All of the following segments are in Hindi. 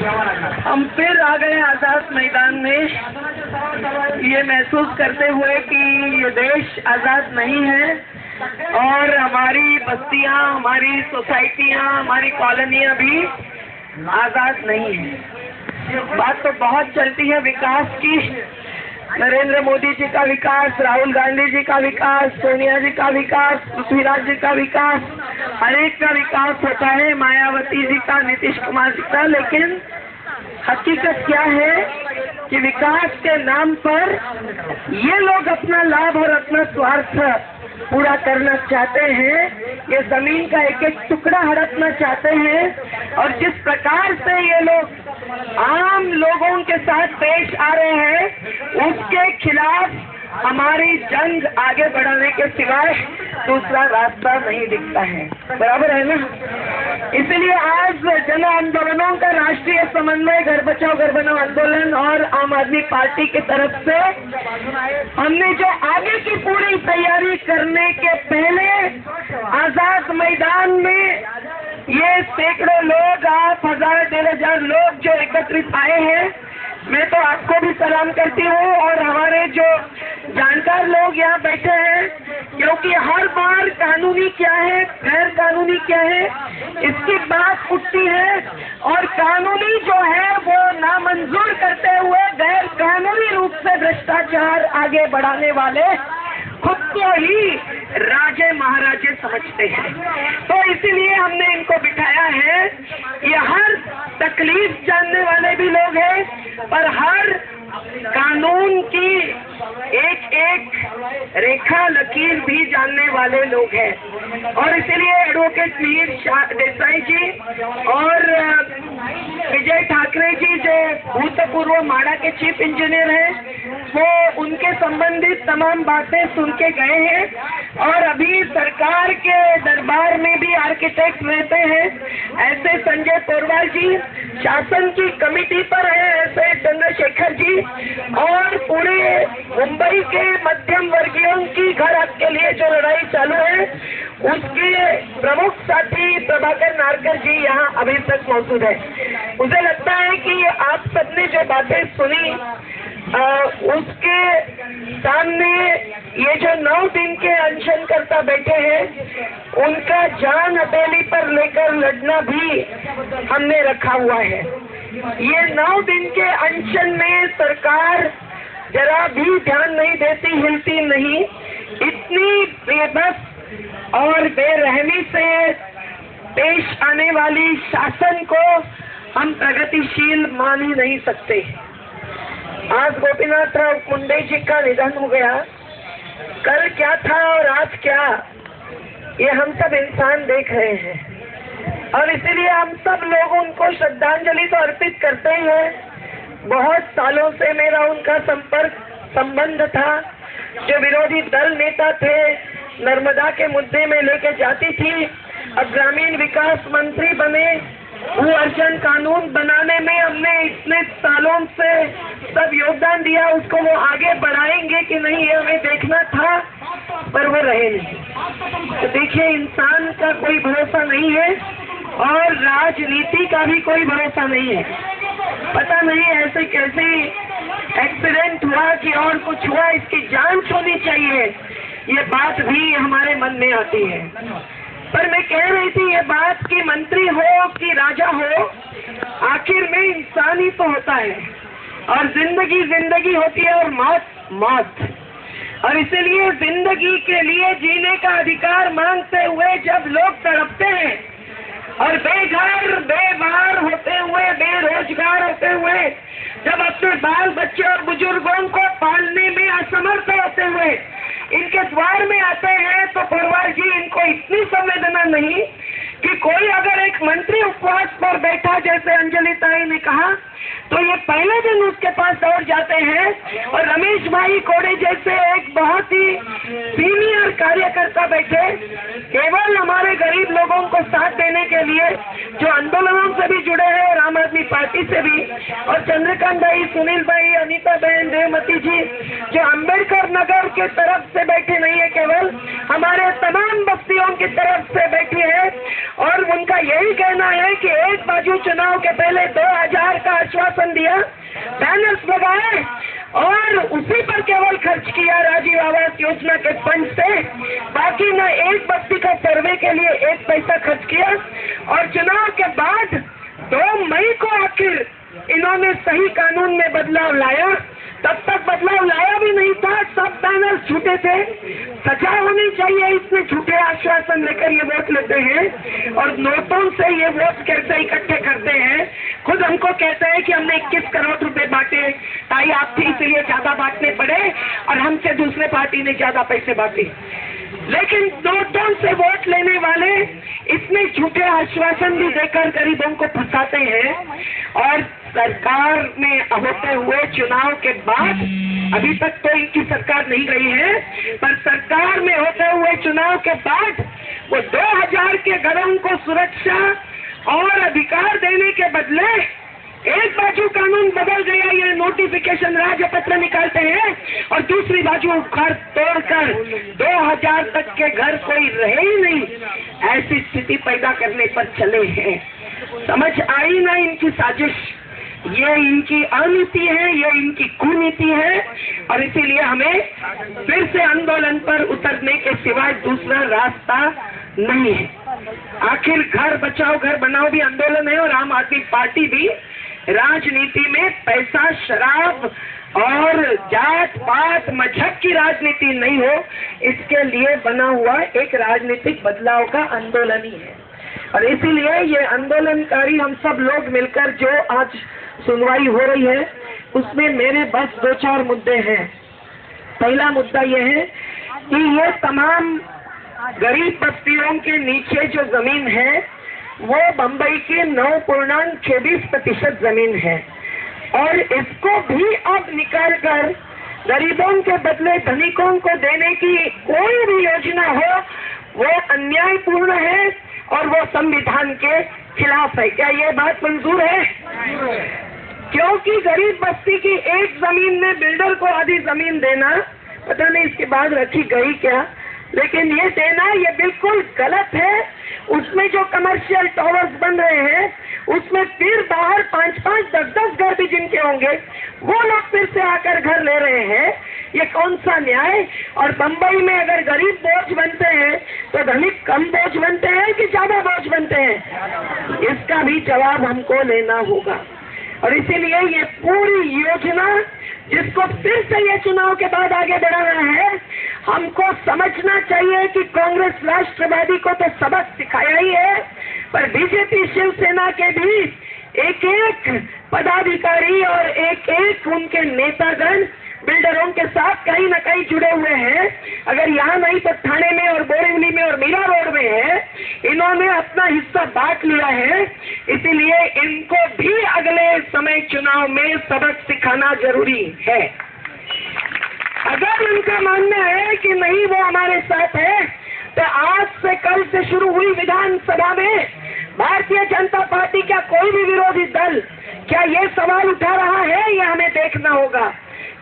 हम फिर आ गए आजाद मैदान में, ये महसूस करते हुए कि ये देश आजाद नहीं है और हमारी बस्तियां, हमारी सोसाइटियां, हमारी कॉलोनियां भी आजाद नहीं है। बात तो बहुत चलती है विकास की, नरेंद्र मोदी जी का विकास, राहुल गांधी जी का विकास, सोनिया जी का विकास, पृथ्वीराज जी का विकास, हर एक का विकास होता है, मायावती जी का, नीतीश कुमार जी का। लेकिन हकीकत क्या है कि विकास के नाम पर ये लोग अपना लाभ और अपना स्वार्थ पूरा करना चाहते हैं, ये जमीन का एक एक टुकड़ा हड़पना चाहते हैं। और जिस प्रकार से ये लोग आम लोगों के साथ पेश आ रहे हैं, उसके खिलाफ हमारी जंग आगे बढ़ाने के सिवाय दूसरा रास्ता नहीं दिखता है। बराबर है ना? इसलिए आज जन आंदोलनों का राष्ट्रीय समन्वय घर बचाओ घर बनाओ आंदोलन और आम आदमी पार्टी की तरफ से हमने जो आगे की पूरी तैयारी करने के पहले आजाद मैदान में ये सैकड़ों लोग, आप 1000 1500 लोग जो एकत्रित आए हैं, मैं तो आपको भी सलाम करती हूँ और हमारे जो जानकार लोग यहाँ बैठे हैं, क्योंकि हर बार कानूनी क्या है, गैर कानूनी क्या है, इसकी बात उठती है और कानूनी जो है वो नामंजूर करते हुए गैर कानूनी रूप से भ्रष्टाचार आगे बढ़ाने वाले खुद को ही राजे महाराजे समझते हैं। तो इसीलिए हमने इनको बिठाया है। ये हर तकलीफ जानने वाले भी लोग हैं, पर हर कानून की एक एक रेखा लकीर भी जानने वाले लोग हैं। और इसीलिए एडवोकेट मिहिर देसाई जी और विजय ठाकरे जी जो भूतपूर्व माडा के चीफ इंजीनियर हैं, वो उनके संबंधित तमाम बातें सुन के गए हैं। और अभी सरकार के दरबार में भी आर्किटेक्ट रहते हैं, ऐसे संजय पोरवाल जी, शासन की कमेटी पर है ऐसे चंद्रशेखर जी, और पूरे मुंबई के मध्यम वर्गीयों की घर हक के लिए जो लड़ाई चालू है, उसके प्रमुख साथी प्रभाकर नारकर जी यहाँ अभी तक मौजूद है। मुझे लगता है कि आप सबने जो बातें सुनी उसके सामने ये जो 9 दिन के अनशनकर्ता बैठे हैं, उनका जान हथेली पर लेकर लड़ना भी हमने रखा हुआ है। ये 9 दिन के अनशन में सरकार जरा भी ध्यान नहीं देती, हिलती नहीं। इतनी बेबस और बेरहमी से पेश आने वाली शासन को हम प्रगतिशील मान ही नहीं सकते। आज गोपीनाथ राव मुंडे जी का निधन हो गया, कल क्या था और आज क्या, ये हम सब इंसान देख रहे हैं और इसीलिए हम सब लोग उनको श्रद्धांजलि तो अर्पित करते ही हैं। बहुत सालों से मेरा उनका संबंध था। जो विरोधी दल नेता थे, नर्मदा के मुद्दे में लेके जाती थी, अब ग्रामीण विकास मंत्री बने, भू अर्जन कानून बनाने में हमने इतने सालों से सब योगदान दिया, उसको वो आगे बढ़ाएंगे कि नहीं ये हमें देखना था, पर वो रहे नहीं। तो देखिए, इंसान का कोई भरोसा नहीं है और राजनीति का भी कोई भरोसा नहीं है। पता नहीं ऐसे कैसे एक्सीडेंट हुआ कि और कुछ हुआ, इसकी जांच होनी चाहिए, ये बात भी हमारे मन में आती है। पर मैं कह रही थी, ये बात कि मंत्री हो कि राजा हो, आखिर में इंसान ही तो होता है और जिंदगी जिंदगी होती है और मौत मौत। और इसीलिए जिंदगी के लिए जीने का अधिकार मांगते हुए जब लोग तड़पते हैं और बेघर बेबार होते हुए, बेरोजगार होते हुए, जब अपने बाल बच्चे और बुजुर्गों को पालने में असमर्थ होते हुए इनके द्वार में आते हैं, तो पोरवाल जी इनको इतनी संवेदना नहीं कि कोई अगर एक मंत्री उपवास पर बैठा, जैसे अंजलि ताई ने कहा, तो ये पहले दिन उसके पास दौड़ जाते हैं। और रमेश भाई कोड़े जैसे एक बहुत ही सीनियर कार्यकर्ता बैठे, केवल हमारे गरीब लोगों को साथ देने के लिए, जो आंदोलनों से भी जुड़े हैं और आम आदमी पार्टी से भी, और चंद्रकांत भाई, सुनील भाई, अनीता बहन, देवमती जी, जो अम्बेडकर नगर के तरफ से बैठे नहीं है, केवल हमारे तमाम बस्तियों की तरफ से बैठी है। और उनका यही कहना है कि एक बार बाजू चुनाव के पहले 2000 का आश्वासन दिया, बैनर्स लगाए और उसी पर केवल खर्च किया राजीव आवास योजना के फंड से। बाकी न एक बस्ती का सर्वे के लिए एक पैसा खर्च किया। और चुनाव के बाद 2 मई को आखिर इन्होंने सही कानून में बदलाव लाया। तब तक बदलाव लाया भी नहीं था, सब बैनर्स झूठे थे। सजा होनी चाहिए, इसमें झूठे आश्वासन लेकर ये वोट लेते हैं और नोटों से ये वोट कैसे इकट्ठे करते हैं। खुद हमको कहते हैं कि हमने 21 करोड़ रुपए बांटे, ताई आप थी इसलिए ज्यादा बांटने पड़े और हमसे दूसरे पार्टी ने ज्यादा पैसे बांटे। लेकिन नोटों से वोट लेने वाले इतने झूठे आश्वासन भी देकर गरीबों को फंसाते हैं। और सरकार में होते हुए चुनाव के बाद, अभी तक तो इनकी सरकार नहीं गई है, पर सरकार में होते हुए चुनाव के बाद वो 2000 के घरों को सुरक्षा और अधिकार देने के बदले एक बाजू कानून बदल गया, ये नोटिफिकेशन राजपत्र निकालते हैं और दूसरी बाजू घर तोड़कर 2000 तक के घर कोई रहे ही नहीं, ऐसी स्थिति पैदा करने पर चले हैं। समझ आई ना इनकी साजिश? ये इनकी अनीति है, ये इनकी कुनीति है और इसीलिए हमें फिर से आंदोलन पर उतरने के सिवाय दूसरा रास्ता नहीं है। आखिर घर बचाओ घर बनाओ भी आंदोलन है और आम आदमी पार्टी भी राजनीति में पैसा, शराब और जात पात मजहब की राजनीति नहीं हो, इसके लिए बना हुआ एक राजनीतिक बदलाव का आंदोलन ही है। और इसीलिए ये आंदोलनकारी हम सब लोग मिलकर जो आज सुनवाई हो रही है उसमें मेरे बस 2-4 मुद्दे हैं। पहला मुद्दा यह है कि ये तमाम गरीब बस्तियों के नीचे जो जमीन है वो बंबई की 9.24% जमीन है और इसको भी अब निकालकर गरीबों के बदले धनिकों को देने की कोई भी योजना हो वो अन्यायपूर्ण है और वो संविधान के खिलाफ है। क्या ये बात मंजूर है? क्योंकि गरीब बस्ती की एक जमीन में बिल्डर को आधी जमीन देना, पता नहीं इसके बाद रखी गई क्या, लेकिन ये देना ये बिल्कुल गलत है। उसमें जो कमर्शियल टावर्स बन रहे हैं उसमें फिर बाहर 5-5, 10-10 घर भी जिनके होंगे वो लोग फिर से आकर घर ले रहे हैं। ये कौन सा न्याय? और बंबई में अगर गरीब बोझ बनते हैं तो धनिक कम बोझ बनते हैं कि ज्यादा बोझ बनते हैं? इसका भी जवाब हमको लेना होगा। और इसीलिए ये पूरी योजना जिसको फिर से ये चुनाव के बाद आगे बढ़ाना है, हमको समझना चाहिए कि कांग्रेस राष्ट्रवादी को तो सबक सिखाया ही है, पर बीजेपी शिवसेना के भी एक-एक पदाधिकारी और एक-एक उनके नेतागण बिल्डरों के साथ कहीं न कहीं जुड़े हुए हैं। अगर यहाँ नहीं तो ठाणे में और बोरीवली में और मीरा रोड में है। इन्होंने अपना हिस्सा बांट लिया है, इसीलिए इनको भी अगले समय चुनाव में सबक सिखाना जरूरी है। अगर उनका मानना है कि नहीं वो हमारे साथ है तो आज से कल से शुरू हुई विधानसभा में भारतीय जनता पार्टी का कोई भी विरोधी दल क्या ये सवाल उठा रहा है? ये हमें देखना होगा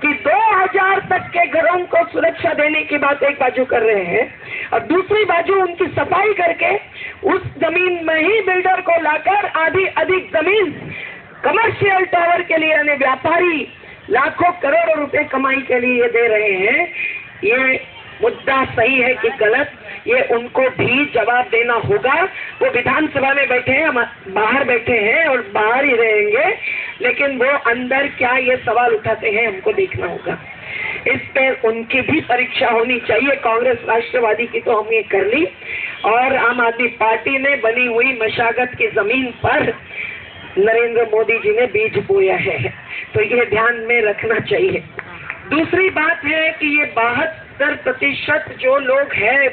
कि 2000 तक के घरों को सुरक्षा देने की बात एक बाजू कर रहे हैं और दूसरी बाजू उनकी सफाई करके उस जमीन में ही बिल्डर को लाकर आधी अधिक जमीन कमर्शियल टावर के लिए यानी व्यापारी लाखों करोड़ों रुपए कमाई के लिए दे रहे हैं। ये मुद्दा सही है कि गलत, ये उनको भी जवाब देना होगा। वो विधानसभा में बैठे हैं, हम बाहर बैठे हैं और बाहर ही रहेंगे, लेकिन वो अंदर क्या ये सवाल उठाते हैं हमको देखना होगा। इस पर उनकी भी परीक्षा होनी चाहिए। कांग्रेस राष्ट्रवादी की तो हमने कर ली और आम आदमी पार्टी ने बनी हुई मशागत की जमीन पर नरेंद्र मोदी जी ने बीज बोया है, तो ये ध्यान में रखना चाहिए। दूसरी बात है कि ये 72% जो लोग हैं